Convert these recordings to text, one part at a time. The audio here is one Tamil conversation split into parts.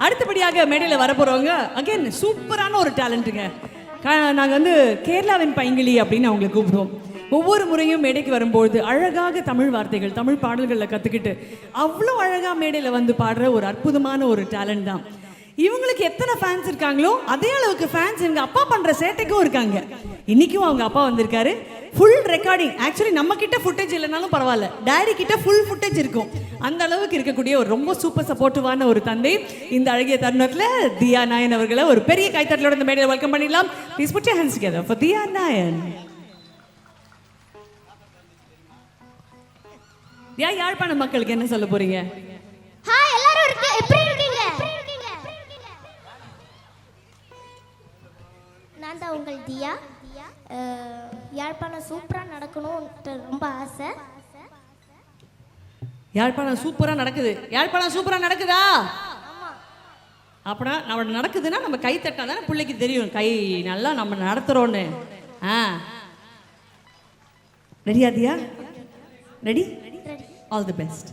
அடுத்தபடியாக மேடையில் வரப்போறவங்க அகைன் சூப்பரான ஒரு டேலண்ட்டுங்க. நாங்கள் வந்து கேரளாவின் பைங்கிளி அப்படின்னு அவங்களை கூப்பிடுவோம். ஒவ்வொரு முறையும் மேடைக்கு வரும்போது அழகாக தமிழ் வார்த்தைகள் தமிழ் பாடல்களில் கற்றுக்கிட்டு அவ்வளோ அழகாக மேடையில் வந்து பாடுற ஒரு அற்புதமான ஒரு டேலண்ட் தான். இவங்களுக்கு எத்தனை ஃபேன்ஸ் இருக்காங்களோ அதே அளவுக்கு ஃபேன்ஸ் எங்கள் அப்பா பண்ணுற சேட்டைக்கும் இருக்காங்க. இன்றைக்கும் அவங்க அப்பா வந்திருக்காரு. ஃபுல் ரெக்கார்டிங், ஆக்சுவலி நம்ம கிட்ட ஃபுட்டேஜ் இல்லைனாலும் பரவாயில்ல, டேடி கிட்ட ஃபுல் ஃபுட்டேஜ் இருக்கும். அந்த அளவுக்கு இருக்கக்கூடிய ஒரு ரொம்ப சூப்பர் சப்போர்ட்டிவான ஒரு தந்தை. இந்த அழகிய தருணத்தில் தியா நாயன் அவர்களை ஒரு பெரிய கைத்தட்டலோட இந்த மேடையில் வெல்கம் பண்ணிடலாம். Please put your hands together for Diya Nayan. Diya, யாழ்ப்பாண மக்களுக்கு என்ன சொல்ல போறீங்க? ஹாய் எல்லாரும் எப்படி இருக்கீங்க? நான் தான் உங்கள் தியா. யாழ்ப்பாணம் சூப்பராக நடக்கணும்னு ரொம்ப ஆசை. யாழ்ப்பாணம் சூப்பராக நடக்குது. யாழ்ப்பாணம் சூப்பராக நடக்குதா? அப்படின்னா நம்ம நடக்குதுன்னா நம்ம கை தட்டினா தானே பிள்ளைக்கு தெரியும் கை நல்லா நம்ம நடத்துகிறோன்னு. ரெடியா Diya? Ready? All the best.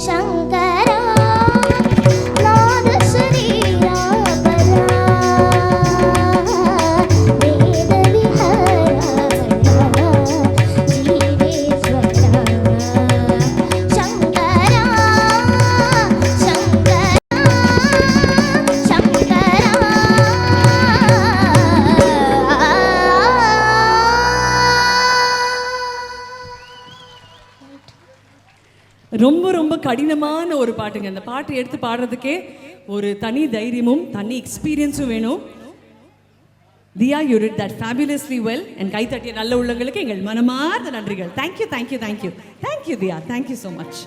சங்கரா நாதஸ்வரி ராபரா வேத விஹாரா ஜீவேஸ்வரா சங்கரா சங்கரா ரொம்ப ரொம்ப கடினமான ஒரு பாட்டுங்க. அந்த பாட்டு எடுத்து பாடுறதுக்கே ஒரு தனி தைரியமும் தனி எக்ஸ்பீரியன்ஸும் வேணும். தியா, யூ டிட் தட் ஃபேபுலஸ்லி வெல். என் கைத்தட்டிய நல்ல உள்ளங்களுக்கு எங்கள் மனமார்ந்த நன்றிகள். தேங்க்யூ தேங்க்யூ தேங்க்யூ தேங்க்யூ தியா, தேங்க்யூ ஸோ மச்.